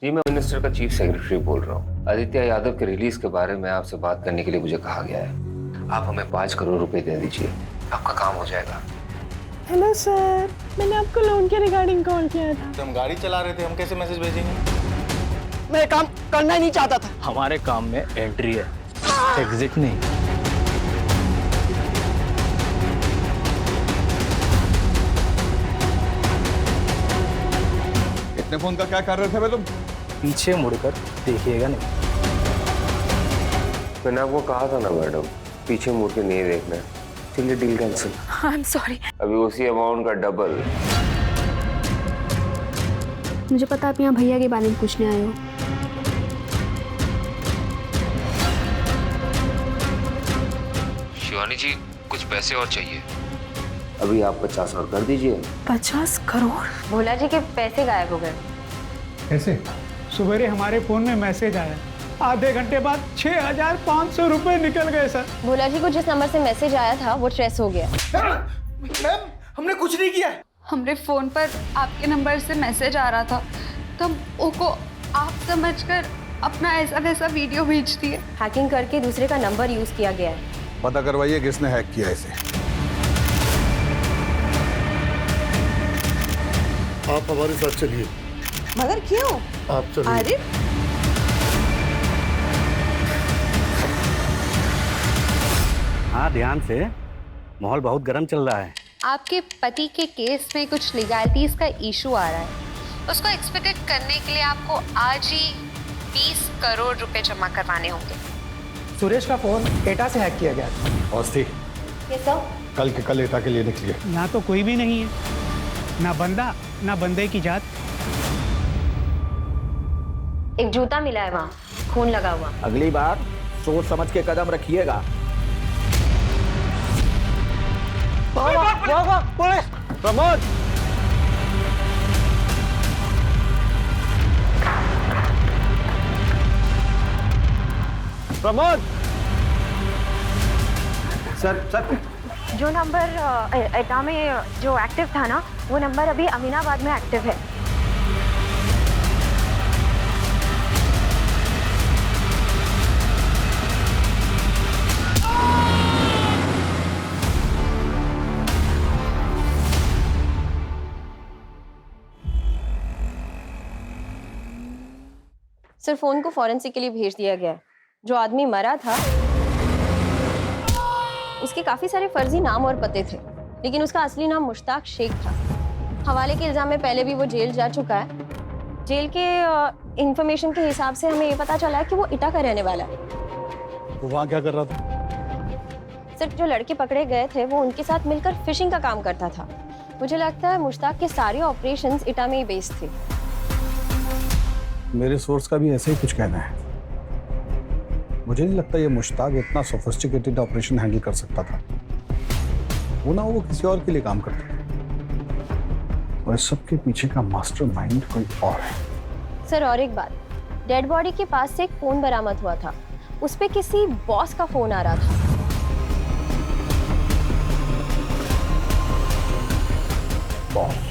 जी मैं मिनिस्टर का chief secretary बोल रहा हूँ। आदित्य यादव के रिलीज के बारे में आपसे बात करने के लिए मुझे कहा गया है। आप हमें 5 करोड़ रुपए दे दीजिए, आपका काम हो जाएगा। हेलो सर, मैंने आपको लोन के रिगार्डिंग कॉल किया था। तो हम गाड़ी चला रहे थे, हम कैसे मैसेज भेजेंगे? मैं काम करना ही नहीं चाहता था। हमारे काम में एंट्री है, एग्जिट नहीं। इतने फोन का क्या कर रहे थे भाई तुम? पीछे मुड़कर देखिएगा नहीं। मैंने आपको कहा था ना मैडम, पीछे मुड़ के नहीं देखना है। चलिए deal cancel. I am sorry. अभी उसी अमाउंट का डबल। मुझे पता आप यहाँ भैया के बारे में पूछने आए हो। शिवानी जी कुछ पैसे और चाहिए। अभी आप 50 और कर दीजिए। 50 करोड़? भोला जी के पैसे गायब हो गए। कैसे? सवेरे हमारे फोन में मैसेज आया, आधे घंटे बाद 6,500 रुपए निकल गए सर। भोला जी को जिस नंबर से मैसेज आया था वो ट्रेस हो गया। मैम हमने कुछ नहीं किया। हमरे फोन पर आपके नंबर से मैसेज आ रहा था, तो वो आप समझकर अपना ऐसा वैसा वीडियो भेज दिए। हैकिंग करके दूसरे का नंबर यूज किया गया है। पता करवाइए किसने हैक किया इसे। आप हमारे साथ चलिए। मगर क्यों? आप चलिए। अरे हाँ ध्यान से, माहौल बहुत गर्म चल रहा है। आपके पति के केस में कुछ लीगैलिटीज का इशू आ रहा है। उसको एक्सपेक्टेड करने के लिए आपको आज ही 20 करोड़ रुपए जमा करवाने होंगे। सुरेश का फोन एटा से हैक किया गया था। औस्ती ये सब कल के कल एटा के लिए निकलिए। यहाँ तो कोई भी नहीं है, ना बंदा ना बंदे की जात। एक जूता मिला है वहाँ, खून लगा हुआ। अगली बार सोच समझ के कदम रखिएगा। प्रमोद, प्रमोद। सर जो नंबर एटा में जो एक्टिव था ना, वो नंबर अभी अमीनाबाद में एक्टिव है। सर फोन को फॉरेंसिक के लिए भेज दिया गया है। जो आदमी मरा था उसके काफी सारे फर्जी नाम और पते थे, लेकिन उसका असली नाम मुश्ताक शेख था। हवाले के इल्जाम में पहले भी वो जेल जा चुका है। जेल के इंफॉर्मेशन के हिसाब से हमें ये पता चला है कि वो इटा का रहने वाला है। वो वहाँ क्या कर रहा था? सर जो लड़के पकड़े गए थे वो उनके साथ मिलकर फिशिंग का काम करता था। मुझे लगता है मुश्ताक के सारे ऑपरेशंस इटा में ही बेस्ड थे। मेरे सोर्स का भी ऐसे ही कुछ कहना है। मुझे नहीं लगता ये मुश्ताक इतना सोफिस्टिकेटेड ऑपरेशन हैंडल कर सकता था। वो किसी और के लिए काम करता था, और इस सब के पीछे का मास्टरमाइंड कोई और है। सर और एक बात, डेड बॉडी के पास से एक फोन बरामद हुआ था। उस पे किसी बॉस का फोन आ रहा था। बॉस?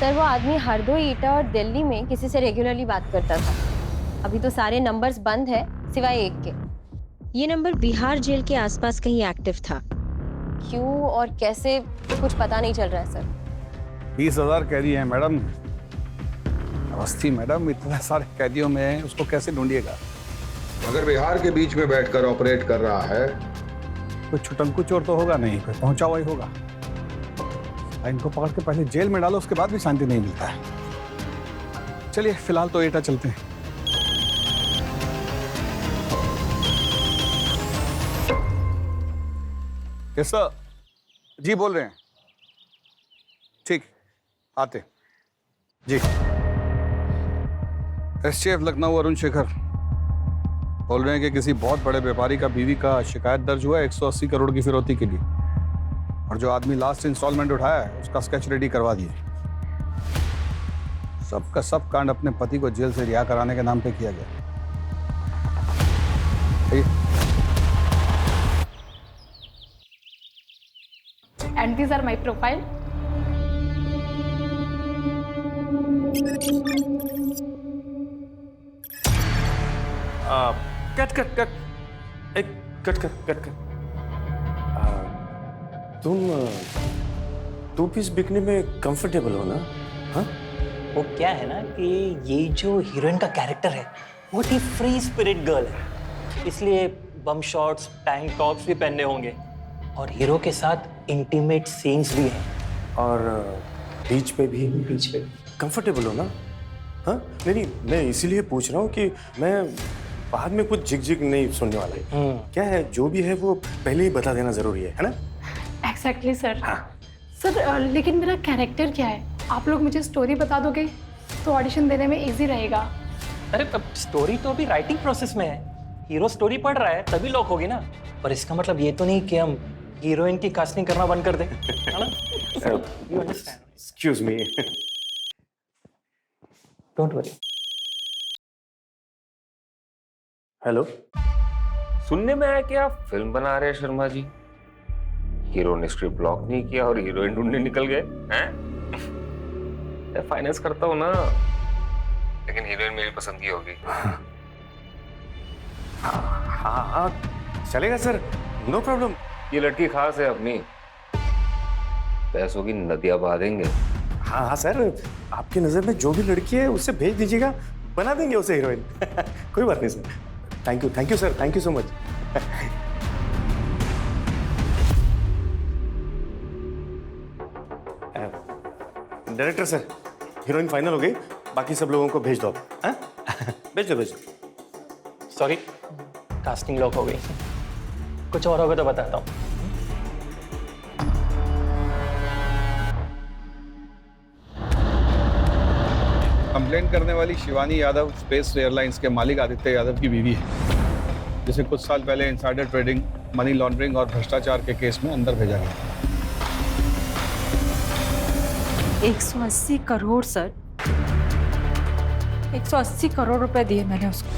सर वो आदमी हरदोई, ईटा और दिल्ली में किसी से रेगुलरली बात करता था। अभी तो सारे नंबर्स बंद है सिवाय एक के। ये नंबर बिहार जेल के आसपास कहीं एक्टिव था। क्यों और कैसे कुछ पता नहीं चल रहा है सर। 20,000 कैदी हैं मैडम। अवस्थी मैडम, इतने सारे कैदियों में उसको कैसे ढूंढिएगा? अगर बिहार के बीच में बैठकर ऑपरेट कर रहा है, कोई छुटंकु चोर तो होगा नहीं, कोई पहुंचा हुआ ही होगा। इनको पकड़ के पहले जेल में डालो, उसके बाद भी शांति नहीं मिलता है। चलिए फिलहाल तो एटा चलते हैं। कैसा जी बोल रहे हैं? ठीक, आते जी। एसटीएफ लखनऊ अरुण शेखर बोल रहे हैं कि किसी बहुत बड़े व्यापारी का बीवी का शिकायत दर्ज हुआ है 180 करोड़ की फिरौती के लिए। और जो आदमी लास्ट इंस्टॉलमेंट उठाया है उसका स्केच रेडी करवा दिए। सबका सब कांड अपने पति को जेल से रिहा कराने के नाम पे किया गया। And these are my profile. Cut cut cut एक कट कट कट कट तुम टू पीस बिकने में कंफर्टेबल हो ना? हाँ, वो क्या है ना कि ये जो हीरोइन का कैरेक्टर है वो ही फ्री स्पिरिट गर्ल है, इसलिए बम शॉट्स टैंक टॉप्स भी पहनने होंगे और हीरो के साथ इंटीमेट सीन्स भी हैं। और बीच पे भी कंफर्टेबल हो ना? हाँ, नहीं मैं इसीलिए पूछ रहा हूँ कि मैं बाद में कुछ झिक नहीं सुनने वाला है। क्या है, जो भी है वो पहले ही बता देना जरूरी है ना? Exactly, sir. हाँ। सर लेकिन मेरा कैरेक्टर क्या है? आप लोग मुझे स्टोरी बता दोगे तो ऑडिशन देने में इजी रहेगा। अरे अब स्टोरी तो अभी राइटिंग प्रोसेस में है, हीरो स्टोरी पढ़ रहा है तभी लॉक होगी ना। पर इसका मतलब ये तो नहीं कि हम हीरोइन की कास्टिंग करना बंद कर दें, है ना? You understand? Excuse me. Don't worry. Hello, सुनने में आया कि आप फिल्म बना रहे हैं शर्मा जी। हीरो ने स्क्रिप्ट ब्लॉक नहीं किया और हीरोइन ढूंढने निकल गए हैं? मैं फाइनेंस करता हूँ ना, लेकिन हीरोइन मेरी पसंद की होगी। हाँ चलेगा सर, नो प्रॉब्लम। ये लड़की खास है अपनी, पैसों की नदियां बहा देंगे। हाँ सर, आपकी नजर में जो भी लड़की है उससे भेज दीजिएगा, बना देंगे उसे हीरोइन। कोई बात नहीं sir. Thank you sir, thank you so much. Director sir, heroine final हो गई, बाकी सब लोगों को भेज दो। हाँ? भेज दो। सॉरी, कास्टिंग लॉक हो गई। कुछ और होगा तो बताता हूँ। कंप्लेंट करने वाली शिवानी यादव स्पेस एयरलाइंस के मालिक आदित्य यादव की बीवी है, जिसे कुछ साल पहले इनसाइडर ट्रेडिंग, मनी लॉन्ड्रिंग और भ्रष्टाचार के केस में अंदर भेजा गया। 180 करोड़ सर, 180 करोड़ रुपए दिए मैंने उसको।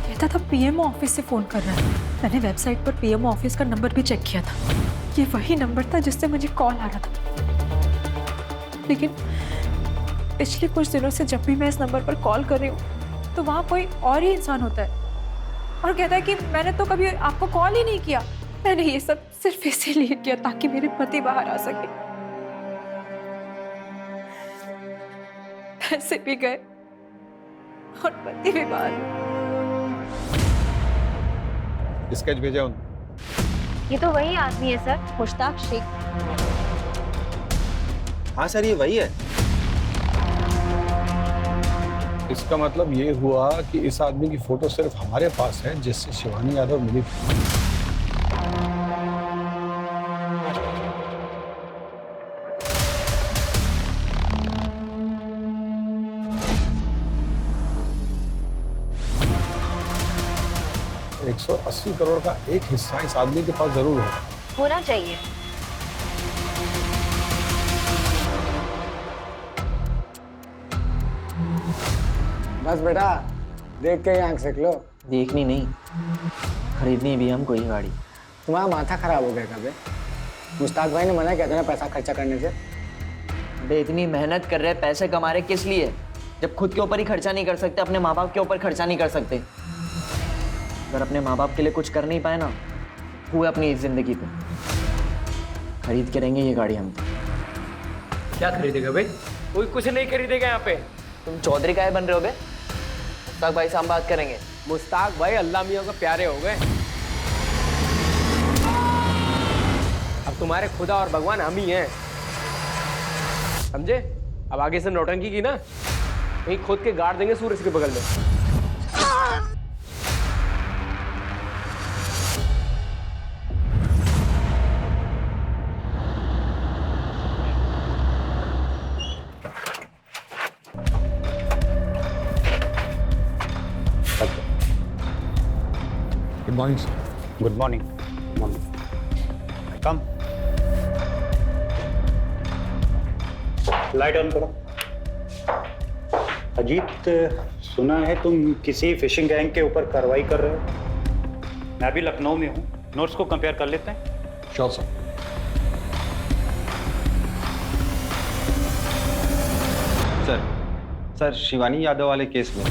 कहता था पीएमओ ऑफिस से फोन कर रहा है। मैंने वेबसाइट पर पीएमओ ऑफिस का नंबर भी चेक किया था, ये वही नंबर था जिससे मुझे कॉल आ रहा था। लेकिन पिछले कुछ दिनों से जब भी मैं इस नंबर पर कॉल कर रही हूँ तो वहाँ कोई और ही इंसान होता है और कहता है कि मैंने तो कभी आपको कॉल ही नहीं किया, मैंने ये सब सिर्फ इसीलिए किया ताकि मेरे पति बाहर आ सके। पैसे भी गए और पति भी बाहर। स्केच भेजा उन्होंने। ये तो वही आदमी है सर, मुश्ताक शेख। हाँ सर, ये वही है। इसका मतलब ये हुआ कि इस आदमी की फोटो सिर्फ हमारे पास है जिससे शिवानी यादव मिली थी। $180 करोड़ का एक हिस्सा इस आदमी के पास जरूर होना चाहिए। बस बेटा, देख के ही आंख सेक लो। देखनी नहीं, खरीदनी भी हमको ही गाड़ी। तुम्हारा माथा खराब हो गया कभी? मुश्ताक भाई ने मना किया था ना पैसा खर्चा करने से। अबे इतनी मेहनत कर रहे, पैसे कमा रहे किस लिए? जब खुद के ऊपर ही खर्चा नहीं कर सकते, अपने माँ बाप के ऊपर खर्चा नहीं कर सकते। अगर अपने माँ बाप के लिए कुछ कर नहीं पाए ना, हुए अपनी इस जिंदगी पे। खरीद के रहेंगे ये गाड़ी हम। क्या खरीदेगा भाई? कोई कुछ नहीं खरीदेगा यहाँ पे। तुम चौधरी काहे बन रहे हो बे? मुश्ताक भाई से हम बात करेंगे। मुश्ताक भाई अल्लाह मियाँ को प्यारे हो गए। अब तुम्हारे खुदा और भगवान हम ही हैं, समझे? अब आगे से नौटंकी की ना, कहीं खोद के गाड़ देंगे सूरज के बगल में। Good morning sir. Good morning. Come. Light on करो। अजीत, सुना है तुम किसी फिशिंग गैंग के ऊपर कार्रवाई कर रहे हो। मैं भी लखनऊ में हूँ, नोट्स को कंपेयर कर लेते हैं। Sure sir. Sir Shivani Yadav वाले केस में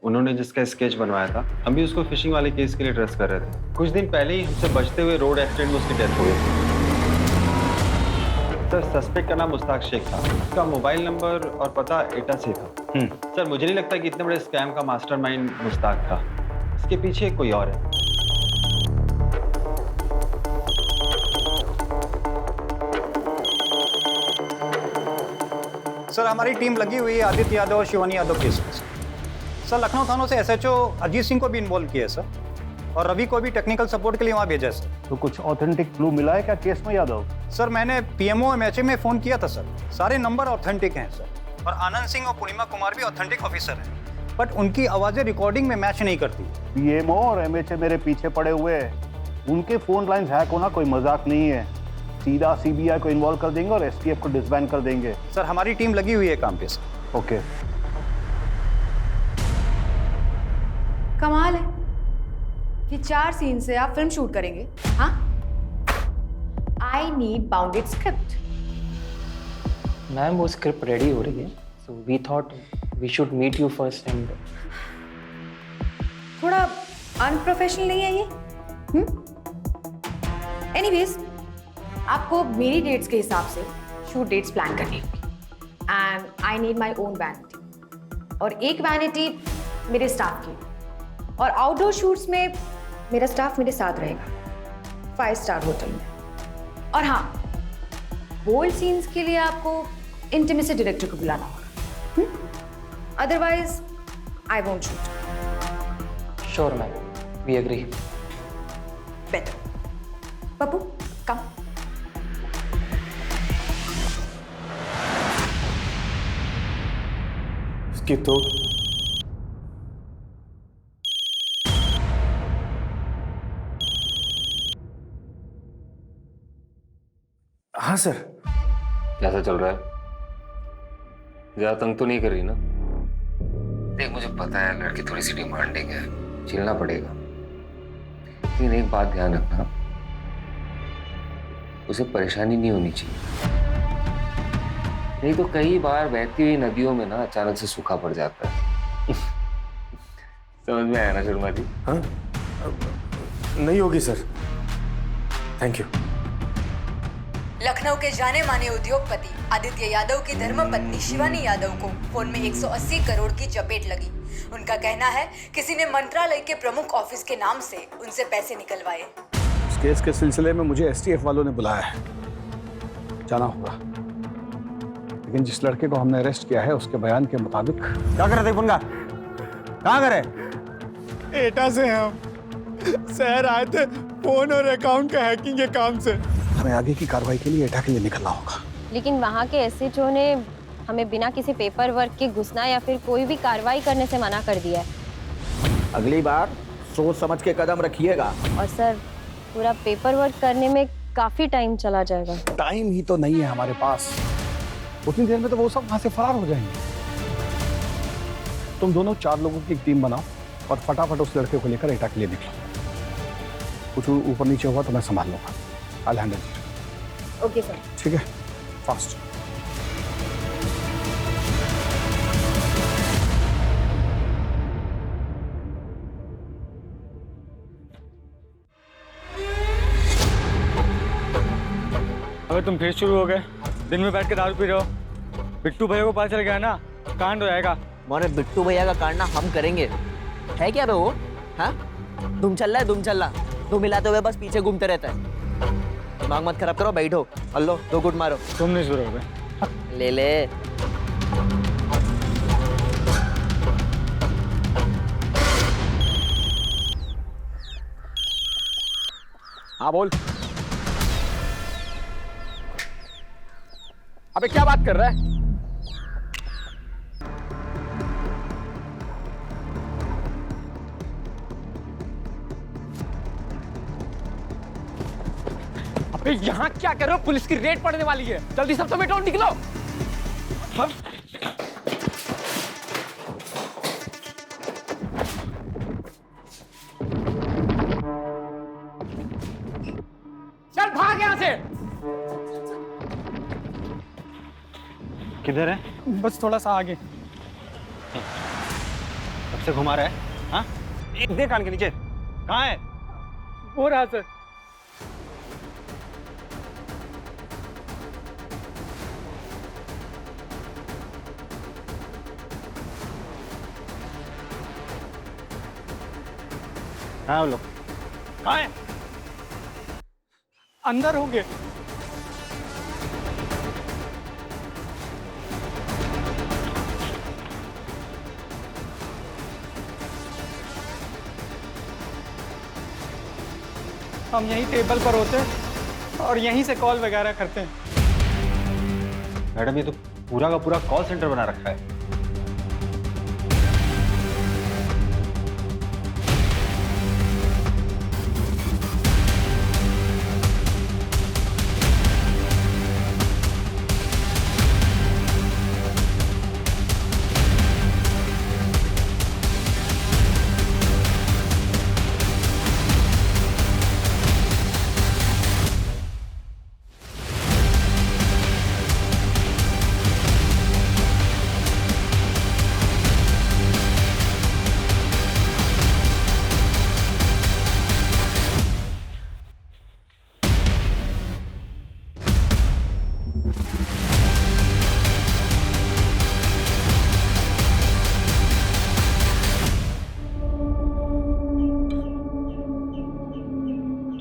उन्होंने जिसका स्केच बनवाया था, हम भी उसको फिशिंग वाले केस के लिए ट्रेस कर रहे थे। कुछ दिन पहले ही हमसे बचते हुए रोड एक्सीडेंट में उसकी डेथ हो गई थी। सर सस्पेक्ट का नाम मुस्ताक शेख था, उसका मोबाइल नंबर और पता एटा से था। सर मुझे नहीं लगता कि इतने बड़े स्कैम का मास्टरमाइंड मुस्ताक था, इसके पीछे कोई और है। सर हमारी टीम लगी हुई है आदित्य यादव और शिवानी यादव केस में। सर लखनऊ थानों से एसएचओ अजीत सिंह को भी इन्वॉल्व किया है सर, और रवि को भी टेक्निकल सपोर्ट के लिए वहाँ भेजा है सर। तो कुछ ऑथेंटिक क्लू मिला है क्या केस में यादव? सर मैंने पीएमओ एमएचए में फ़ोन किया था सर, सारे नंबर ऑथेंटिक हैं सर, और आनंद सिंह और पूर्णिमा कुमार भी ऑथेंटिक ऑफिसर हैं, बट उनकी आवाज़ें रिकॉर्डिंग में मैच नहीं करती। पीएमओ और एमएचए मेरे पीछे पड़े हुए हैं, उनके फ़ोन लाइन्स हैक होना कोई मजाक नहीं है। सीधा सीबीआई को इन्वॉल्व कर देंगे और एसटीएफ को डिसबैंड कर देंगे। सर हमारी टीम लगी हुई है काम पे सर। ओके। कमाल है कि 4 सीन से आप फिल्म शूट करेंगे। हाँ, I need bounded script. Ma'am वो स्क्रिप्ट रेडी हो रही है, so we thought we should meet you first and. थोड़ा अनप्रोफेशनल नहीं है ये? एनीवेज, आपको मेरी डेट्स के हिसाब से शूट डेट्स प्लान करनी होगी, and I need my own vanity, और एक वैनिटी मेरे स्टाफ की, और आउटडोर शूट्स में मेरा स्टाफ मेरे साथ रहेगा 5 स्टार होटल में। और हाँ, बोल्ड सीन्स के लिए आपको इंटीमेसी डायरेक्टर को बुलाना होगा, otherwise I won't shoot. Sure ma'am, we agree. Better. Pappu come. Skip तो हाँ सर। कैसा चल रहा है? ज्यादा तंग तो नहीं कर रही ना? देख मुझे पता है लड़की थोड़ी सी डिमांडिंग है, झेलना पड़ेगा, लेकिन एक बात ध्यान रखना, उसे परेशानी नहीं होनी चाहिए, नहीं तो कई बार बहती हुई नदियों में ना अचानक से सूखा पड़ जाता है। समझ में आया ना शर्मा जी? हाँ नहीं होगी सर, थैंक यू। लखनऊ के जाने माने उद्योगपति आदित्य यादव की धर्मपत्नी शिवानी यादव को फोन में 180 करोड़ की चपेट लगी। उनका कहना है किसी ने मंत्रालय के प्रमुख ऑफिस के नाम से उनसे पैसे निकलवाए। इस केस के सिलसिले में मुझे एसटीएफ वालों ने बुलाया है, जाना होगा, लेकिन जिस लड़के को हमने अरेस्ट किया है उसके बयान के मुताबिक। क्या कर रहे थे पुनगा? कहाँ करे? एटा से हम शहर आए थे फोन और अकाउंट का हैकिंग के काम से। हमें आगे की कार्रवाई के लिए एटा के लिए निकलना होगा। लेकिन वहाँ के एसएचओ ने हमें बिना किसी पेपर वर्क के घुसना या फिर कोई भी कार्रवाई करने से मना कर दिया है। अगली बार सोच समझ के कदम रखिएगा। और सर पूरा पेपर वर्क करने में काफी टाइम चला जाएगा। टाइम ही तो नहीं है हमारे पास, उतनी देर में तो वो सब वहां से फरार हो जाएंगे। तुम दोनों 4 लोगों की एक टीम बनाओ और फटाफट उस लड़के को लेकर एटा के लिए निकलो। कुछ ऊपर नीचे हुआ तो मैं संभाल लूंगा। I'll handle it. Okay sir. ठीक है, फास्ट। अबे तुम फिर शुरू हो गए, दिन में बैठ के दारू पी रहे हो। बिट्टू भैया को पता चल गया ना, कांड हो जाएगा। मोरे बिट्टू भैया का कांड ना हम करेंगे, है क्या बे वो? हाँ, तुम चल रहा है, तुम मिलाते हुए बस पीछे घूमते रहता है। दिमाग मत खराब करो, बैठो, अल्लो 2 गुट मारो। तुम नहीं शुरू हो गए। ले ले। हाँ बोल। अबे क्या बात कर रहा है? यहाँ क्या कर रहे हो? पुलिस की रेड पड़ने वाली है, जल्दी सब समेटो और निकलो। हाँ? चल भाग यहाँ से। किधर है? बस थोड़ा सा आगे। कब से घुमा रहा है? हाँ? देख कान के नीचे। कहाँ है? हो रहा सर। हाँ वो लोग कहाँ है? अंदर होंगे। हम यहीं टेबल पर होते हैं और यहीं से कॉल वगैरह करते हैं। मैडम ये तो पूरा का पूरा कॉल सेंटर बना रखा है।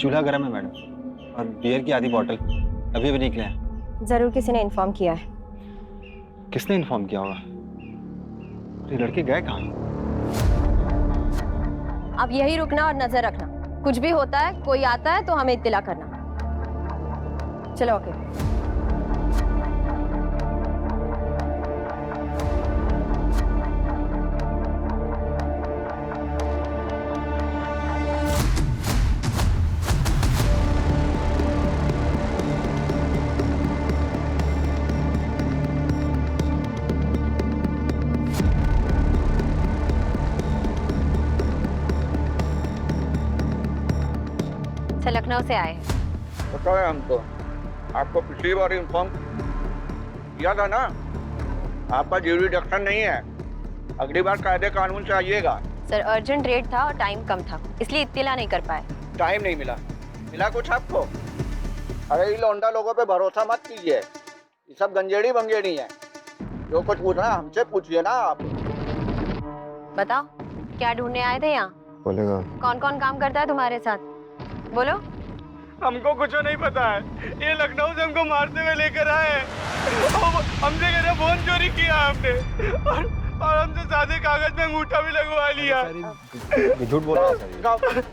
चूल्हा गर्म है मैडम, और बियर की आधी बोतल अभी अभी निकले हैं। जरूर किसी ने इन्फॉर्म किया है। किसने इन्फॉर्म किया होगा? ये लड़के गए कहाँ? अब यही रुकना और नजर रखना। कुछ भी होता है, कोई आता है तो हमें इत्तिला करना। चलो ओके। लखनऊ से आए हैं। पता है हमको, आपको पिछली बार इन्फॉर्म किया था ना, आपका ज्यूरिडिक्शन नहीं है, अगली बार कायदे कानून से आइएगा। सर अर्जेंट रेट था और टाइम कम था, इसलिए इत्तिला नहीं कर पाए। टाइम नहीं मिला? मिला कुछ आपको? अरे ये लौंडा लोगों पे भरोसा मत कीजिए, ये सब गंजेड़ी बंगेड़ी है। जो कुछ पूछना है हमसे पूछिए ना आप। बताओ क्या ढूंढने आए थे यहाँ? बोलेगा। कौन कौन काम करता है तुम्हारे साथ? बोलो। हमको कुछ नहीं पता है, ये लखनऊ से हमको मारते हुए लेकर आए। हमसे कहते फोन चोरी किया हमने, और हमसे सादे कागज में अंगूठा भी लगवा लिया। झूठ बोल रहा है।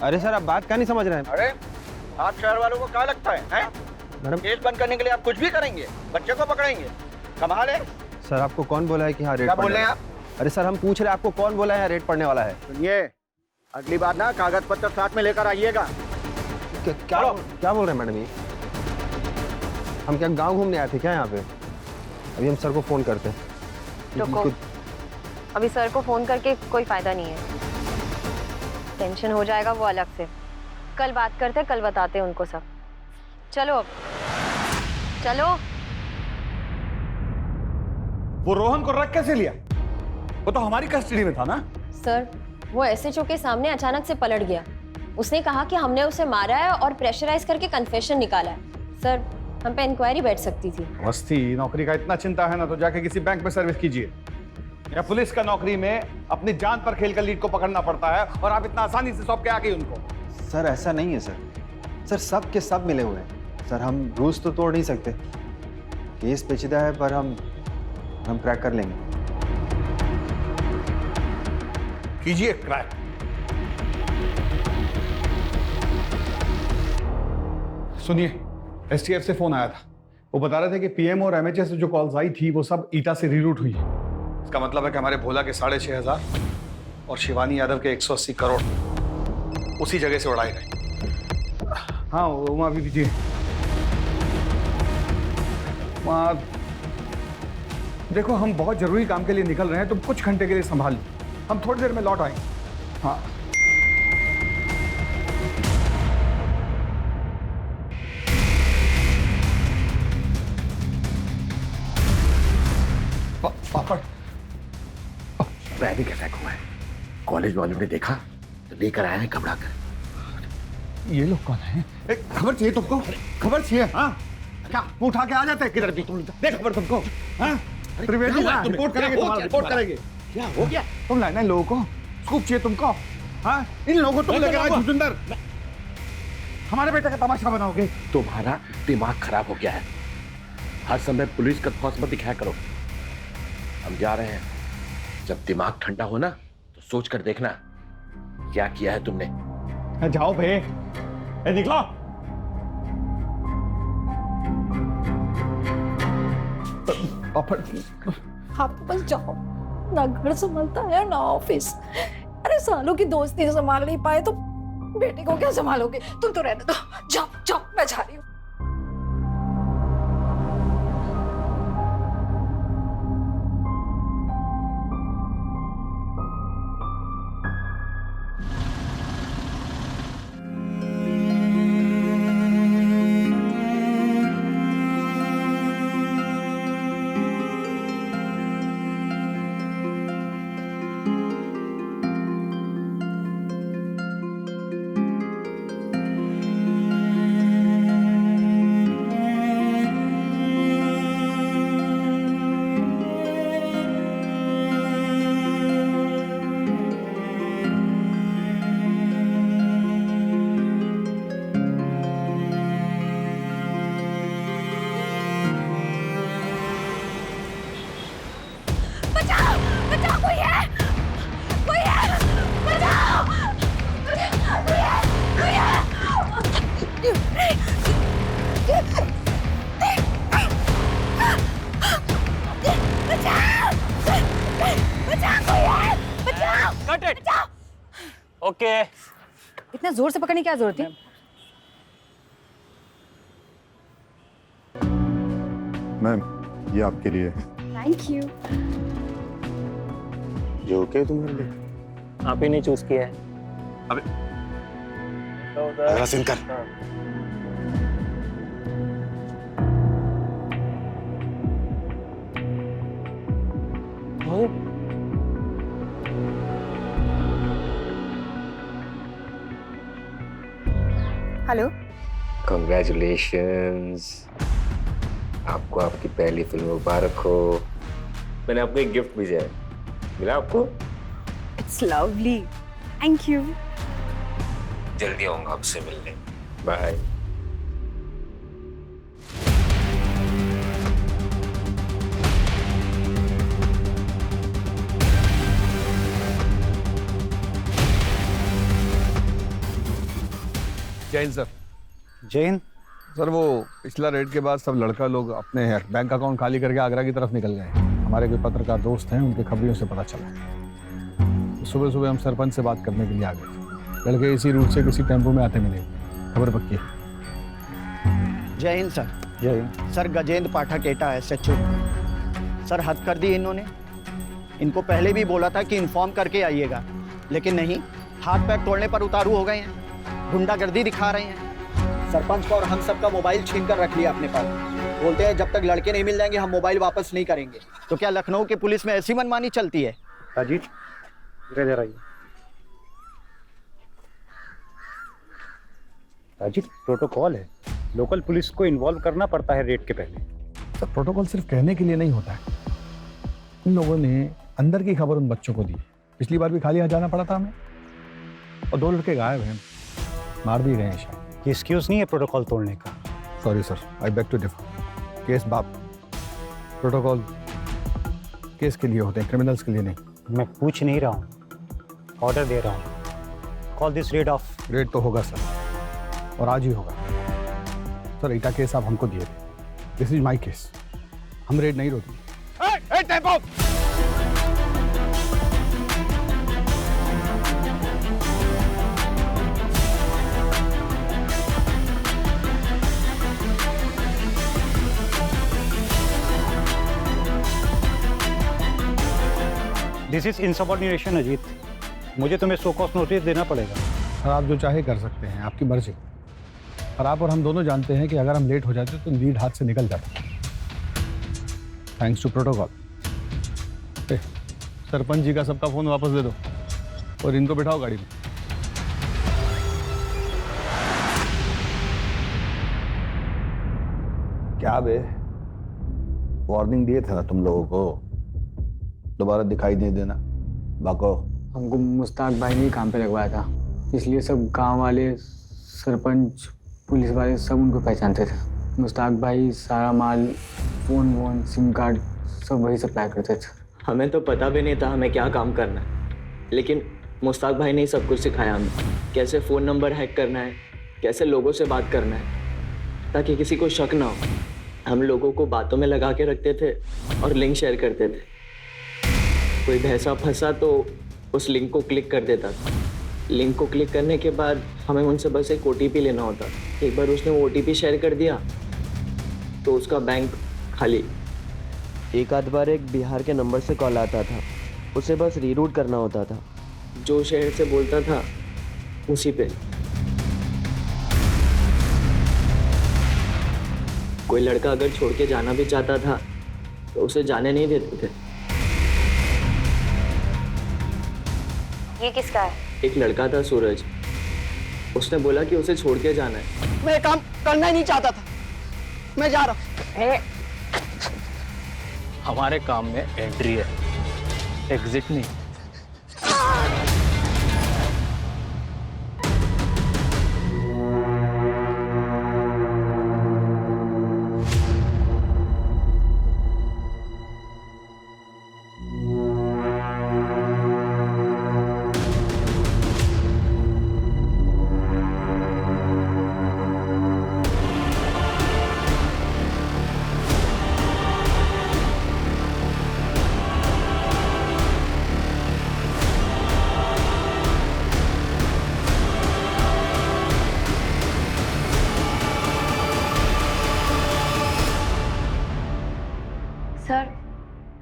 अरे सर आप बात क्या नहीं समझ रहे हैं? अरे आप शहर वालों को क्या लगता है? मैडम केस बंद करने के लिए आप कुछ भी करेंगे, बच्चे को पकड़ेंगे, कमाल है। सर आपको कौन बोला है कि हाँ रेट क्या बोल रहे हैं आप? अरे सर हम पूछ रहे हैं आपको कौन बोला है रेट पड़ने वाला है? सुनिए, अगली बार ना कागज पत्र साथ में लेकर आइएगा। क्या बोल रहे हैं मैडम ये? हम क्या गांव घूमने आए थे क्या यहाँ पे? अभी हम सर को फोन करते हैं। रुको, अभी सर को फोन करके कोई फायदा नहीं है, टेंशन हो जाएगा वो अलग से। कल बात करते, कल बताते हैं उनको सब। चलो अब चलो। वो रोहन को रख कैसे लिया? वो तो हमारी कस्टडी में था ना। सर वो एसएचओ के सामने अचानक से पलट गया। उसने कहा कि हमने उसे मारा है और प्रेशराइज करके कन्फेशन निकाला है। सर हम पे इंक्वायरी बैठ सकती थी। मस्ती नौकरी का इतना चिंता है ना तो जाके किसी बैंक में सर्विस कीजिए, या पुलिस का नौकरी में अपनी जान पर खेलकर लीड को पकड़ना पड़ता है, और आप इतना आसानी से सौंप के आ गई उनको। सर ऐसा नहीं है सर सब के सब मिले हुए हैं सर। हम रूल्स तो तोड़ नहीं सकते, केस पेचीदा है पर हम क्रैक कर लेंगे। कीजिए क्रैक। सुनिए, एसटीएफ से फोन आया था, वो बता रहे थे कि पीएम और एमएचएस से जो कॉल्स आई थी वो सब ईटा से रीरूट हुई है। इसका मतलब है कि हमारे भोला के 6,500 और शिवानी यादव के 180 करोड़ उसी जगह से उड़ाए गए। हाँ वो अभी दीजिए। देखो हम बहुत जरूरी काम के लिए निकल रहे हैं, तुम कुछ घंटे के लिए संभाल लो, हम थोड़ी देर में लौट आएंगे। हाँ पापड़ पैनिक अटैक हुआ है, कॉलेज वालों ने देखा तो लेकर आए हैं घबरा कर। ये लोग कौन है? खबर चाहिए तुमको? खबर चाहिए? हाँ क्या वो उठा के आ जाते हैं किधर भी? तुम दे खबर तुमको। हाँ त्रिवेदी रिपोर्ट करेंगे, तुम्हारा रिपोर्ट करेंगे। क्या हो गया? तुम लाना लोगों को, स्कूप चाहिए तुमको? हाँ इन लोगों को तुम लेकर आए सुंदर, हमारे बेटे का तमाशा बनाओगे। तुम्हारा दिमाग खराब हो गया है, हर समय पुलिस का खौफ मत दिखाया करो। हम जा रहे हैं, जब दिमाग ठंडा हो ना तो सोच कर देखना क्या किया है तुमने। जाओ भे, निकलो। आप बस जाओ, ना घर संभालता है ना ऑफिस। अरे सालों की दोस्ती संभाल नहीं पाए तो बेटे को क्या संभालोगे? तुम तो रहने दो, जाओ जाओ, मैं जा रही हूँ। ओके, इतना जोर से पकड़ने की क्या जरूरत है? मैम ये आपके लिए। Thank you. ये ओके तुम्हारे लिए? आप ही ने चूज किया है। अबे सिंह कर। हेलो, Congratulations, आपको आपकी पहली फिल्म मुबारक हो। मैंने आपको एक गिफ्ट भेजा है, मिला आपको? It's lovely, thank you. जल्दी आऊंगा आपसे मिलने, bye. Jain sir. Jain sir वो पिछला रेड के बाद सब लड़का लोग अपने बैंक अकाउंट खाली करके आगरा की तरफ निकल गए। हमारे कोई पत्रकार दोस्त हैं, उनके खबरियों से पता चला। सुबह सुबह हम सरपंच से बात करने के लिए आ गए। लड़के इसी रूट से किसी टेम्पो में आते मिले, खबर पक्की है। जय हिंद सर। जय हिंद सर गजेंद्र पाठक एटा SHO। सर हद कर दी इन्होंने। इनको पहले भी बोला था कि इन्फॉर्म करके आइएगा, लेकिन नहीं, हाथ पैर तोड़ने पर उतारू हो गए हैं, गुंडागर्दी दिखा रहे हैं। सरपंच का और हम सब का मोबाइल छीन कर रख लिया अपने पास। बोलते हैं जब तक लड़के नहीं मिल जाएंगे हम मोबाइल वापस नहीं करेंगे। तो क्या लखनऊ के पुलिस में ऐसी मनमानी चलती है? अजीत इधर आइए। अजीत प्रोटोकॉल है, लोकल पुलिस को इन्वॉल्व करना पड़ता है रेड के पहले। सर प्रोटोकॉल सिर्फ कहने के लिए नहीं होता है। इन लोगों ने अंदर की खबर उन बच्चों को दी। पिछली बार भी खाली हाथ जाना पड़ा था हमें, और 2 लड़के गायब हैं, मार भी गए हैं शायद। ये एक्सक्यूज नहीं है प्रोटोकॉल तोड़ने का। Sorry sir, I beg to differ. Case बाप प्रोटोकॉल केस के लिए होते हैं, क्रिमिनल्स के लिए नहीं। मैं पूछ नहीं रहा हूँ, ऑर्डर दे रहा हूँ। Call this rid of. Red तो होगा सर, और आज ही होगा। सर ईटा केस आप हमको दिए थे, दिस इज माई केस, हम रेड नहीं रोकेंगे। दिस इज इनसबऑर्डिनेशन अजीत, मुझे तुम्हें शो कॉज नोटिस देना पड़ेगा। और आप जो चाहे कर सकते हैं, आपकी मर्जी। और आप और हम दोनों जानते हैं कि अगर हम लेट हो जाते तो लीड हाथ से निकल जाता। Thanks to protocol. Sarpanch ji का सबका फोन वापस दे दो और इनको बिठाओ गाड़ी में। क्या बे, वार्निंग दिए थे ना तुम लोगों को, दोबारा दिखाई नहीं देना। बाको हमको मुश्ताक भाई ने काम पे लगवाया था, इसलिए सब गांव वाले, सरपंच, पुलिस वाले सब उनको पहचानते थे। मुश्ताक भाई सारा माल, फोन, सिम कार्ड सब वही सप्लाई करते थे। हमें तो पता भी नहीं था हमें क्या काम करना है, लेकिन मुश्ताक भाई ने सब कुछ सिखाया हमें, कैसे फ़ोन नंबर हैक करना है, कैसे लोगों से बात करना है ताकि किसी को शक ना हो। हम लोगों को बातों में लगा के रखते थे और लिंक शेयर करते थे। कोई भैंसा फंसा तो उस लिंक को क्लिक कर देता था। लिंक को क्लिक करने के बाद हमें उनसे बस एक OTP लेना होता। एक बार उसने वो OTP शेयर कर दिया तो उसका बैंक खाली। एक आध बार एक बिहार के नंबर से कॉल आता था, उसे बस रीरूट करना होता था। जो शहर से बोलता था उसी पे। कोई लड़का अगर छोड़ के जाना भी चाहता था तो उसे जाने नहीं देते थे। ये किसका है? एक लड़का था सूरज, उसने बोला कि उसे छोड़ के जाना है। मैं काम करना ही नहीं चाहता था, मैं जा रहा हूँ। हमारे काम में एंट्री है, एग्जिट नहीं। सर,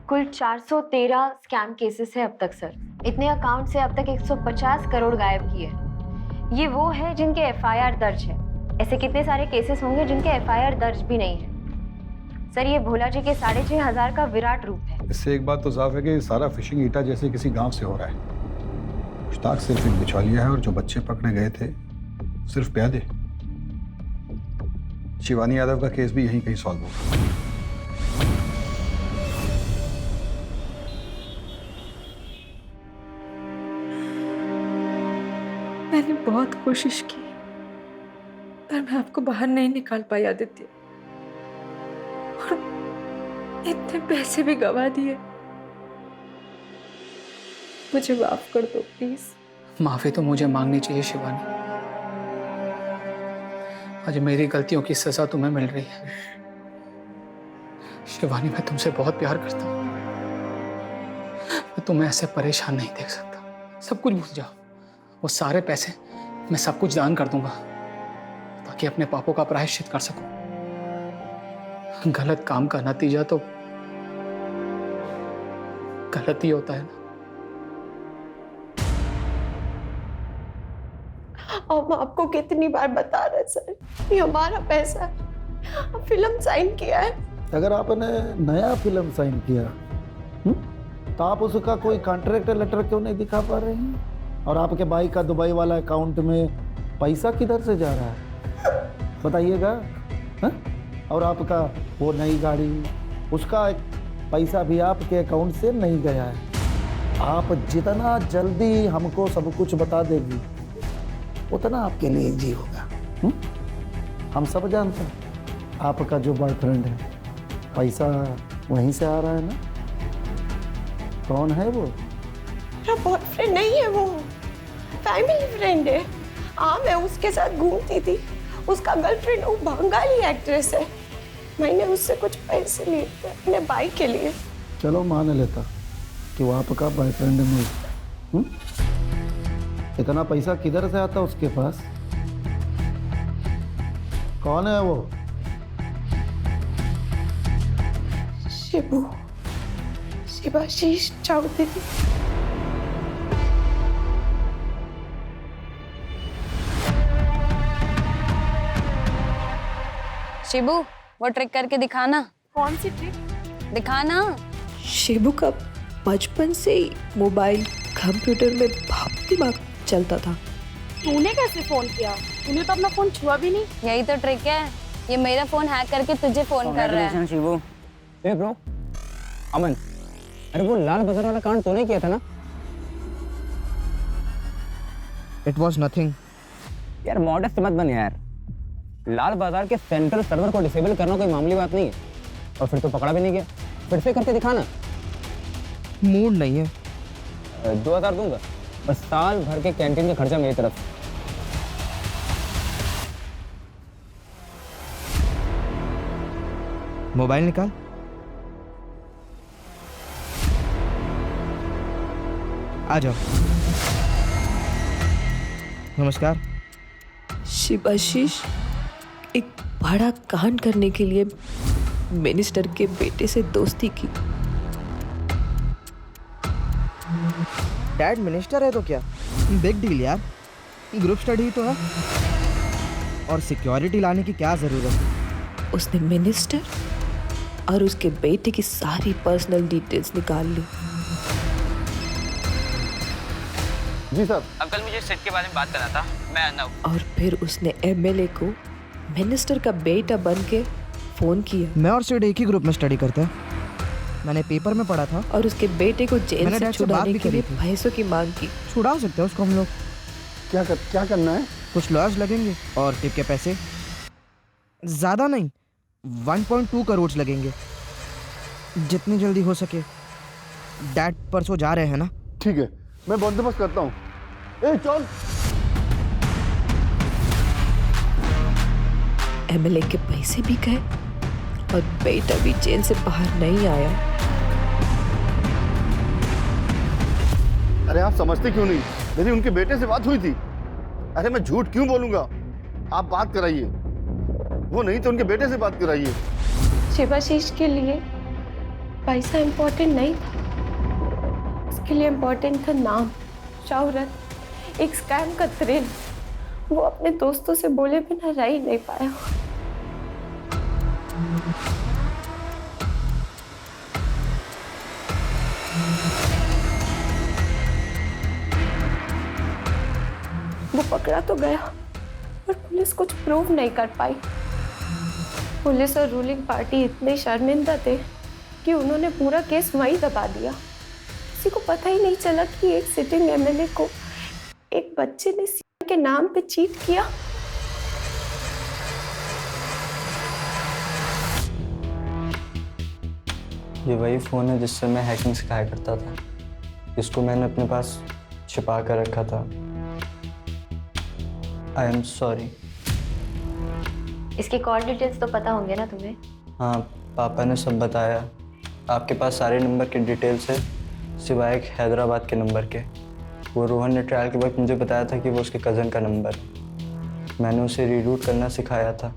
कुल 413 स्कैम केसेस है अब तक सर। इतने अकाउंट से अब तक 150 करोड़ गायब किए। ये वो है जिनके FIR दर्ज है। ऐसे कितने सारे केसेस होंगे जिनके FIR दर्ज भी नहीं है। सर, ये भोला जी के 6500 का विराट रूप है। इससे एक बात तो साफ है कि सारा फिशिंग ईटा जैसे किसी गांव से हो रहा है। मुश्ताक सिर्फ एक बिचौलिया है और जो बच्चे पकड़े गए थे सिर्फ प्यादे। शिवानी यादव का केस भी यहीं कहीं सॉल्व होगा। मैंने बहुत कोशिश की पर मैं आपको बाहर नहीं निकाल पाई आदित्य, और इतने पैसे भी गवा दिए। मुझे माफ कर दो प्लीज। माफी तो मुझे मांगनी चाहिए शिवानी। आज मेरी गलतियों की सजा तुम्हें मिल रही है। शिवानी, मैं तुमसे बहुत प्यार करता हूँ। मैं तुम्हें ऐसे परेशान नहीं देख सकता। सब कुछ भूल जाओ। वो सारे पैसे मैं सब कुछ दान कर दूंगा ताकि अपने पापों का प्रायश्चित कर सकूं। गलत काम का नतीजा तो गलत ही होता है ना। हम आपको कितनी बार बता रहे सर, ये हमारा पैसा है। फिल्म साइन किया है। अगर आपने नया फिल्म साइन किया तो आप उसका कोई कॉन्ट्रैक्ट लेटर क्यों नहीं दिखा पा रहे हैं? और आपके भाई का दुबई वाला अकाउंट में पैसा किधर से जा रहा है बताइएगा? और आपका वो नई गाड़ी, उसका पैसा भी आपके अकाउंट से नहीं गया है। आप जितना जल्दी हमको सब कुछ बता देगी उतना आपके लिए इजी होगा। हम सब जानते हैं आपका जो बॉयफ्रेंड है, पैसा वहीं से आ रहा है ना। कौन है वो? मेरा बॉयफ्रेंड नहीं है, वो फैमिली फ्रेंड है। हाँ, मैं उसके साथ घूमती थी। उसका गर्लफ्रेंड वो बंगाली एक्ट्रेस है। मैंने उससे कुछ पैसे लिए थे अपने भाई के लिए। चलो मान लेता कि वो आपका बॉयफ्रेंड नहीं। इतना पैसा किधर से आता उसके पास? कौन है वो? शिवाशीष चौधरी। शिबू वो ट्रिक करके दिखाना। कौन सी ट्रिक? दिखाना। शिबू का बचपन से ही मोबाइल कंप्यूटर में बहुत दिमाग चलता था। तूने कैसे फोन किया? तूने तो अपना फोन छुआ भी नहीं। यही तो ट्रिक है, ये मेरा फोन हैक करके तुझे फोन कर रहा है। शिबू। ए ब्रो, अमन, अरे वो लाल बाजार वाला कांड तूने किया था ना? It was nothing. यार मॉडेस्ट मत बन यार। लाल बाजार के सेंट्रल सर्वर को डिसेबल करना कोई मामूली बात नहीं है। और फिर तो पकड़ा भी नहीं गया। फिर से करके दिखाना। मूड नहीं है। 2000 दूंगा, बस साल भर के कैंटीन का खर्चा मेरी तरफ। मोबाइल निकाल। आ जाओ। नमस्कार। शिवाशीष एक बड़ा कांड करने के लिए मिनिस्टर के बेटे से दोस्ती की। डैड मिनिस्टर है तो क्या, बिग डील यार। ग्रुप स्टडी तो है, और सिक्योरिटी लाने की क्या जरूरत। उसने मिनिस्टर और उसके बेटे की सारी पर्सनल डिटेल्स निकाल ली। जी सर। अंकल मुझे सेट के बारे में बात करना था, मैं आना हूँ। और फिर उसने एमएलए को मिनिस्टर का बेटा बन के फोन किया। मैं और सिड एक ही ग्रुप में स्टडी करते हैं, मैंने पेपर में पढ़ा था। और उसके बेटे को जेल से छुड़ाने के लिए पैसों की मांग की। छुड़ा सकते हैं उसको हम लोग। क्या करना है? कुछ लॉयर्स लगेंगे और टिप के पैसे ज्यादा नहीं, 1.2 करोड़ लगेंगे, जितनी जल्दी हो सके। डैड परसों जा रहे हैं ना? ठीक है, मैं बंदोबस्त करता हूँ। ए चल। एमएलए के पैसे भी गए और बेटा भी जेल से बाहर नहीं आया। अरे आप समझते क्यों नहीं? मेरी उनके बेटे से बात हुई थी। अरे मैं झूठ क्यों बोलूंगा? आप बात कराइए, वो नहीं तो उनके बेटे से बात कराइए। शिवाशीष के लिए पैसा इम्पोर्टेंट नहीं था, उसके लिए इम्पोर्टेंट था नाम, शौहरत, एक स्कैम का थ्रिल। वो अपने दोस्तों से बोले बिना रह ही नहीं पाया। वो पकड़ा तो गया, पर पुलिस कुछ प्रूव नहीं कर पाई। पुलिस और रूलिंग पार्टी इतने शर्मिंदा थे कि उन्होंने पूरा केस वहीं दबा दिया। किसी को पता ही नहीं चला कि एक सिटिंग एमएलए को एक बच्चे ने सीएम के नाम पे चीट किया। ये वही फ़ोन है जिससे मैं हैकिंग सिखाया करता था। इसको मैंने अपने पास छिपा कर रखा था। I am sorry. इसकी कॉल डिटेल्स तो पता होंगे ना तुम्हें? हाँ, पापा ने सब बताया। आपके पास सारे नंबर के डिटेल्स है, सिवाय एक हैदराबाद के नंबर के। वो रोहन ने ट्रायल के वक्त मुझे बताया था कि वो उसके कज़न का नंबर है। मैंने उसे रीरूट करना सिखाया था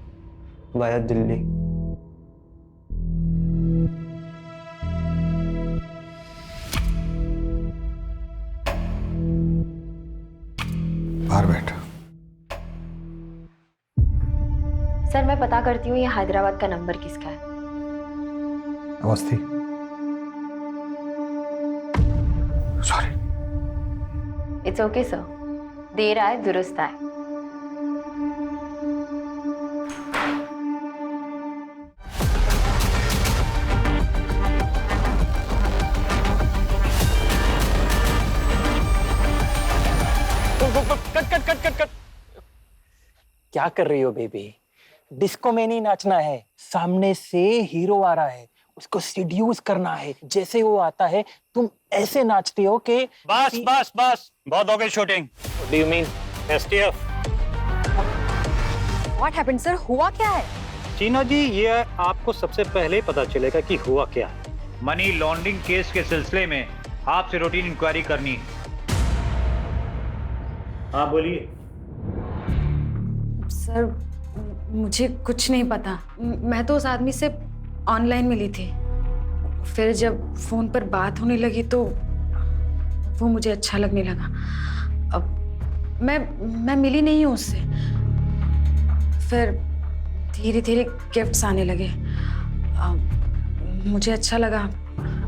वाया दिल्ली। बाहर बैठ। सर मैं पता करती हूँ ये हैदराबाद का नंबर किसका है। Awasthi. Sorry. It's okay sir, देर आए दुरुस्त आए। कट। क्या कर रही हो बेबी? डिस्को में नहीं नाचना है, सामने से हीरो आ रहा है, उसको सीड्यूस करना है। जैसे वो आता है तुम ऐसे नाचती हो कि बस बहुत हो गई shooting. Do you mean STF? What happened sir? हुआ क्या है? चीनो जी, ये आपको सबसे पहले पता चलेगा कि हुआ क्या है। मनी लॉन्ड्रिंग केस के सिलसिले में आपसे रूटीन इंक्वायरी करनी है। हाँ बोलिए। सर मुझे कुछ नहीं पता, मैं तो उस आदमी से ऑनलाइन मिली थी। फिर जब फोन पर बात होने लगी तो वो मुझे अच्छा लगने लगा। अब मैं मिली नहीं हूँ उससे। फिर धीरे धीरे गिफ्ट्स आने लगे। मुझे अच्छा लगा।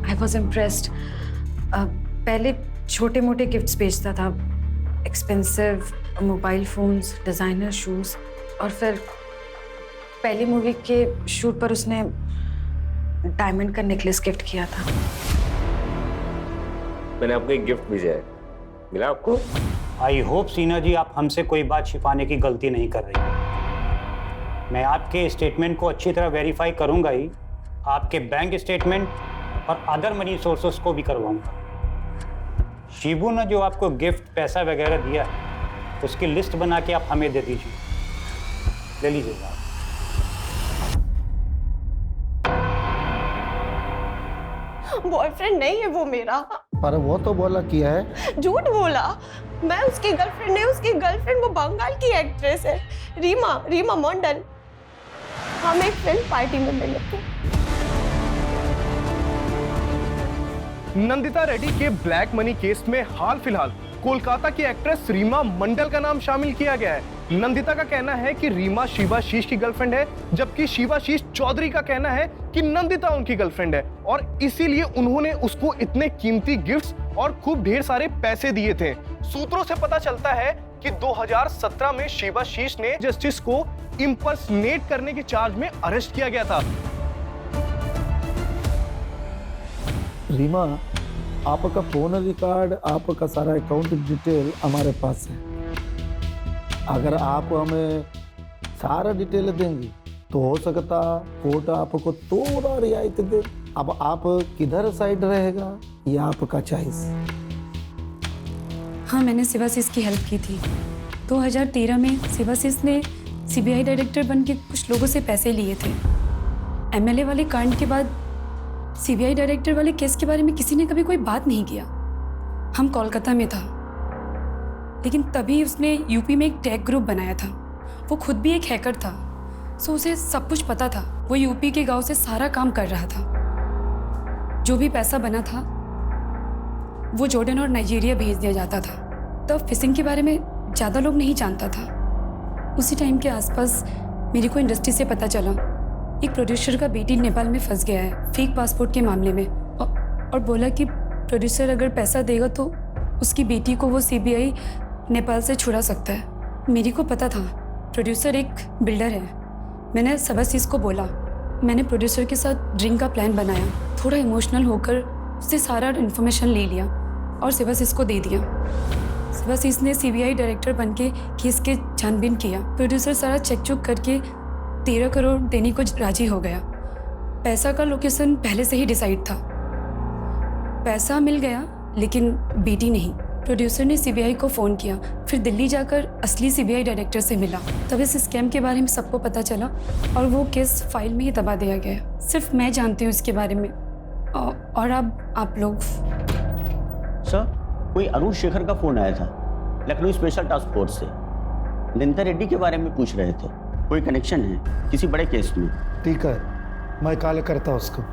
I was impressed. पहले छोटे मोटे गिफ्ट्स भेजता था, expensive mobile phones, designer shoes, और फिर पहली मूवी के शूट पर उसने डायमंड का नेकलेस गिफ्ट किया था। मैंने आपको एक गिफ्ट भेजा है, मिला आपको? आई होप सीना जी आप हमसे कोई बात छिपाने की गलती नहीं कर रही। मैं आपके स्टेटमेंट को अच्छी तरह वेरीफाई करूंगा ही, आपके बैंक स्टेटमेंट और अदर मनी सोर्सेस को भी करवाऊंगा। शिबू ने जो आपको गिफ्ट पैसा वगैरह दिया है उसकी लिस्ट बना के आप हमें दे दीजिए, ले लीजिएगा। बॉयफ्रेंड नहीं है वो मेरा। पर वो तो बोला किया है। झूठ बोला। मैं उसकी गर्लफ्रेंड नहीं, उसकी गर्लफ्रेंड वो बंगाल की एक्ट्रेस है, रीमा मंडल। हम एक फिल्म पार्टी में मिले थे। नंदिता रेड्डी के ब्लैक मनी केस में हाल फिलहाल कोलकाता की एक्ट्रेस रीमा मंडल का नाम शामिल किया गया है। नंदिता का कहना है कि रीमा शिवाशीष की गर्लफ्रेंड है, जबकि शिवाशीष चौधरी का कहना है कि नंदिता उनकी गर्लफ्रेंड है और इसीलिए उन्होंने उसको इतने कीमती गिफ्ट्स और खूब ढेर सारे पैसे दिए थे। सूत्रों से पता चलता है कि 2017 में शिवाशीष ने जस्टिस को इंपर्सनेट करने के चार्ज में अरेस्ट किया गया था। रीमा, आपका फोन रिकॉर्ड, आपका सारा अकाउंट डिटेल हमारे पास है। अगर आप हमें सारा डिटेल देंगी तो हो सकता कोर्ट आपको थोड़ा रियायत दे। अब आप किधर साइड रहेगा ये आपका चॉइस। हाँ, मैंने शिवाशीष की हेल्प की थी। 2013 में शिवाशीष ने सीबीआई डायरेक्टर बन के कुछ लोगों से पैसे लिए थे। एमएलए वाले कांड के बाद सीबीआई डायरेक्टर वाले केस के बारे में किसी ने कभी कोई बात नहीं किया। हम कोलकाता में था, लेकिन तभी उसने यूपी में एक टेक ग्रुप बनाया था। वो खुद भी एक हैकर था, सो उसे सब कुछ पता था। वो यूपी के गांव से सारा काम कर रहा था। जो भी पैसा बना था वो जॉर्डन और नाइजीरिया भेज दिया जाता था। तब फिशिंग के बारे में ज़्यादा लोग नहीं जानता था। उसी टाइम के आसपास मेरे को इंडस्ट्री से पता चला एक प्रोड्यूसर का बेटी नेपाल में फंस गया है फेक पासपोर्ट के मामले में, और बोला कि प्रोड्यूसर अगर पैसा देगा तो उसकी बेटी को वो सीबीआई नेपाल से छुड़ा सकता है। मेरे को पता था प्रोड्यूसर एक बिल्डर है। मैंने शिवाशीष को बोला। मैंने प्रोड्यूसर के साथ ड्रिंक का प्लान बनाया। थोड़ा इमोशनल होकर उससे सारा इन्फॉर्मेशन ले लिया और शिवाशीष को दे दिया। शिवाशीष ने सीबीआई डायरेक्टर बन के केस के छानबीन किया। प्रोड्यूसर सारा चेक चुक करके 13 करोड़ देने को राजी हो गया। पैसा का लोकेशन पहले से ही डिसाइड था। पैसा मिल गया लेकिन बेटी नहीं। प्रोड्यूसर ने सीबीआई को फ़ोन किया, फिर दिल्ली जाकर असली सीबीआई डायरेक्टर से मिला। तब इस स्कैम के बारे में सबको पता चला और वो केस फाइल में ही दबा दिया गया। सिर्फ मैं जानती हूँ इसके बारे में, और अब आप लोग। सर, कोई अरुण शेखर का फ़ोन आया था लखनऊ स्पेशल टास्क फोर्स से। नंदिता रेड्डी के बारे में पूछ रहे थे। कोई कनेक्शन है किसी बड़े केस में? ठीक है, मैं कॉल करता हूँ उसको।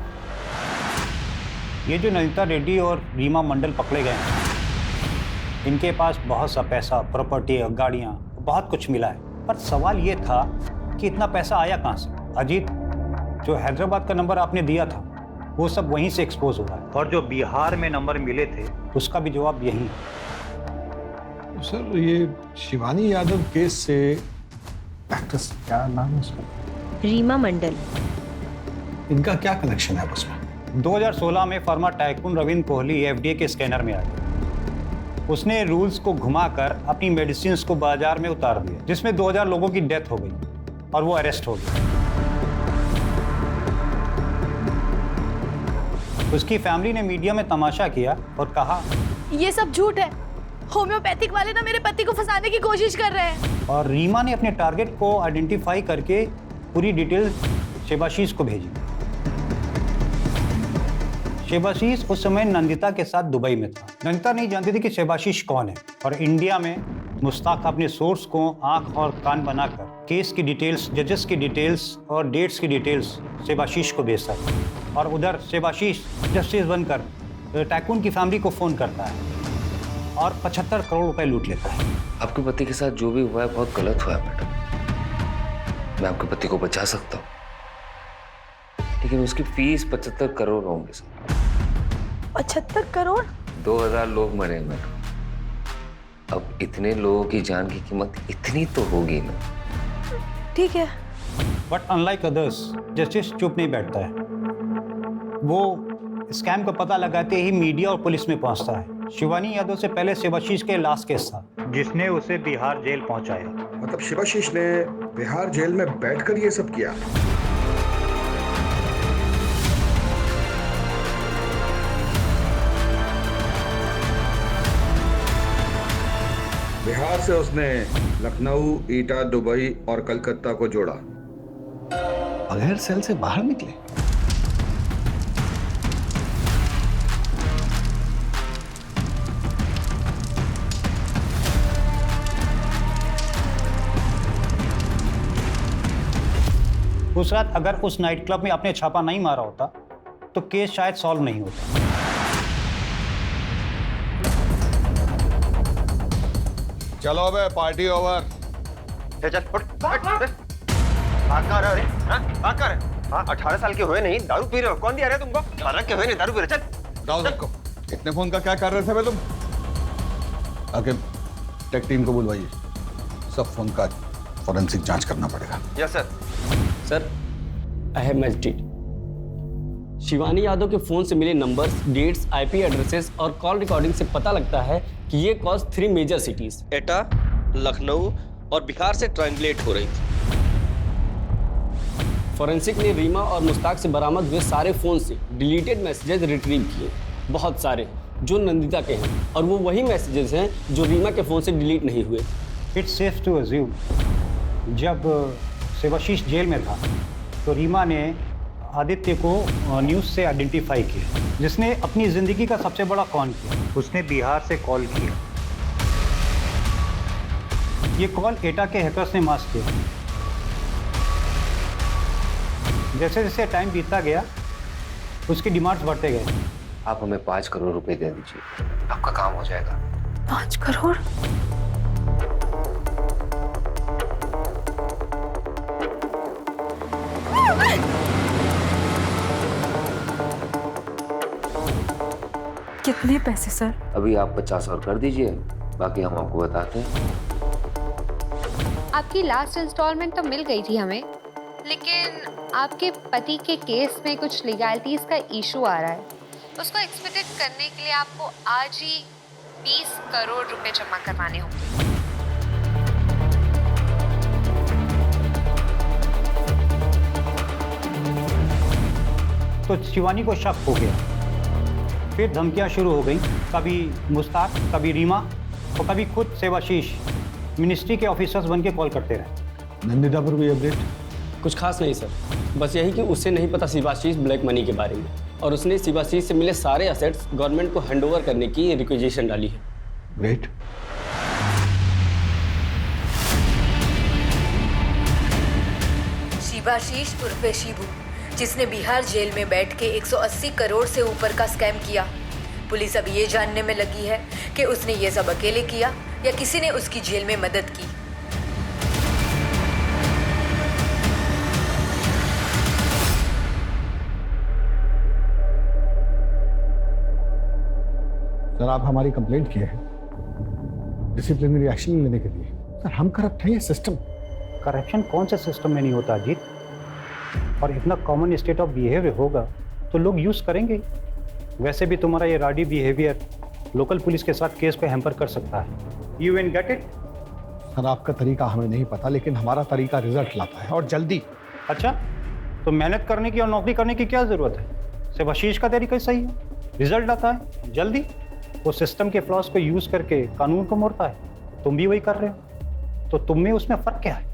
ये जो नंदिता रेड्डी और रीमा मंडल पकड़े गए हैं, इनके पास बहुत सा पैसा, प्रॉपर्टी, गाड़ियाँ, बहुत कुछ मिला है। पर सवाल ये था कि इतना पैसा आया कहाँ से? अजीत, जो हैदराबाद का नंबर आपने दिया था वो सब वहीं से एक्सपोज हुआ है, और जो बिहार में नंबर मिले थे उसका भी जवाब यही है। सर, ये शिवानी यादव केस से एक्ट्रेस, क्या नाम है उसका? रीमा मंडल। इनका क्या कनेक्शन है उसमें? 2016 में फर्मा टाइकून रविंद्र कोहली एफडीए के स्कैनर में आया। उसने रूल्स को घुमाकर अपनी मेडिसिन को बाजार में उतार दिया, जिसमें 2000 लोगों की डेथ हो गई और वो अरेस्ट हो गया। उसकी फैमिली ने मीडिया में तमाशा किया और कहा ये सब झूठ है, होम्योपैथिक वाले ना मेरे पति को फंसाने की कोशिश कर रहे हैं। और रीमा ने अपने टारगेट को आइडेंटिफाई करके पूरी डिटेल शिवाशीष को भेजी। शिवाशीष उस समय नंदिता के साथ दुबई में था। नंदिता नहीं जानती थी कि शिवाशीष कौन है, और इंडिया में मुश्ताक अपने सोर्स को आंख और कान बनाकर केस की डिटेल्स, जजेस की डिटेल्स और डेट्स की डिटेल्स शिवाशीष को भेजता था। और उधर शिवाशीष जस्टिस बनकर टाइकून की फैमिली को फोन करता है और 75 करोड़ रुपए लूट लेता है। आपके पति के साथ जो भी हुआ है बहुत गलत हुआ है मैडम। मैं आपके पति को बचा सकता हूँ, लेकिन उसकी फीस 75 करोड़ होंगे सर। 75 करोड़? 2000 लोग मरे मैडम। अब इतने लोगों की जान की कीमत इतनी तो होगी ना। ठीक है। बट अनलाइक अदर्स, जस्टिस चुप नहीं बैठता है। वो स्कैम का पता लगाते ही मीडिया और पुलिस में पहुंचता है। शिवानी यादव से पहले शिवाशीष के लास्ट केस था, जिसने उसे बिहार जेल पहुंचाया। मतलब शिवाशीष ने बिहार जेल में बैठकर ये सब किया? बिहार से उसने लखनऊ, ईटा, दुबई और कलकत्ता को जोड़ा। बगैर सेल से बाहर निकले। उस रात अगर उस नाइट क्लब में आपने छापा नहीं मारा होता तो केस शायद सॉल्व नहीं होता। चलो अबे, पार्टी ओवर। चल उठ, भाग कहाँ रहे? हाँ, भाग कहाँ रहे? हाँ, 18 साल के हुए नहीं, दारू पी रहे हो? कौन दिया रहा है तुमको? 18 के हुए नहीं, दारू पी रहे? चल बताओ सबको, इतने फोन का क्या कर रहे थे बे तुम? आके टेक टीम को बुलवाइए, सब फोन का फॉरेंसिक जांच करना पड़ेगा। Yes sir. Sir, I have magistrate. Shivani Yadav के फोन से मिले नंबर्स, डेट्स, आईपी एड्रेसेस और कॉल रिकॉर्डिंग से पता लगता है कि ये कॉल्स 3 मेजर सिटीज एटा, लखनऊ और बिहार से ट्रायंगुलेट हो रही थी। फॉरेंसिक ने रीमा और मुश्ताक से बरामद हुए सारे फोन से डिलीटेड मैसेजेस रिट्रीव किए, बहुत सारे, जो नंदिता के हैं, और वो वही मैसेजेस हैं जो रीमा के फोन से डिलीट नहीं हुए। इट्स सेफ टू अज्यूम जब शिवाशीष जेल में था तो रीमा ने आदित्य को न्यूज़ से आइडेंटिफाई किया, जिसने अपनी ज़िंदगी का सबसे बड़ा कॉन किया। उसने बिहार से कॉल किया। ये कॉल एटा के हैकर्स ने मास्क किया। जैसे जैसे टाइम बीतता गया उसकी डिमांड्स बढ़ते गए। आप हमें 5 करोड़ रुपए दे दीजिए, आपका काम हो जाएगा। 5 करोड़? कितने पैसे सर? अभी आप 50 और कर दीजिए, बाकी हम आपको बताते हैं। आपकी लास्ट इंस्टॉलमेंट तो मिल गई थी हमें, लेकिन आपके पति के केस में कुछ लीगैलिटीज का इशू आ रहा है। उसको एक्सपेक्टेड करने के लिए आपको आज ही 20 करोड़ रुपए जमा करवाने होंगे। तो शिवानी को शक हो गया। फिर धमकियां शुरू हो गई, कभी मुश्ताक, कभी रीमा और कभी खुद शिवाशीष मिनिस्ट्री के ऑफिसर्स बन के कॉल करते रहे। नंदिता पर भी अपडेट? कुछ खास नहीं सर, बस यही कि उसे नहीं पता शिवाशीष ब्लैक मनी के बारे में, और उसने शिवाशीष से मिले सारे असेट्स गवर्नमेंट को हैंडओवर करने की रिक्वेजिशन डाली है। ग्रेट। शिवाशीष उर्फे शिबू, जिसने बिहार जेल में बैठ के 180 करोड़ से ऊपर का स्कैम किया। पुलिस अब ये जानने में लगी है कि उसने ये सब अकेले किया या किसी ने उसकी जेल में मदद की। सर, आप हमारी कंप्लेंट किए हैं डिसिप्लिनरी एक्शन लेने के लिए। सर, हम करप्ट हैं, ये सिस्टम। करप्शन कौन से सिस्टम में नहीं होता अजीत? और इतना कॉमन स्टेट ऑफ बिहेवियर होगा तो लोग यूज़ करेंगे। वैसे भी तुम्हारा ये राडी बिहेवियर लोकल पुलिस के साथ केस को हैम्पर कर सकता है। You will get it? Sir, आपका तरीका हमें नहीं पता, लेकिन हमारा तरीका रिजल्ट लाता है, और जल्दी। अच्छा, तो मेहनत करने की और नौकरी करने की क्या ज़रूरत है? शिवाशीष का तरीका सही है, रिजल्ट लाता है जल्दी। वो सिस्टम के फ्लॉज को यूज़ करके कानून को मोड़ता है, तुम भी वही कर रहे हो, तो तुम में उसमें फ़र्क क्या है?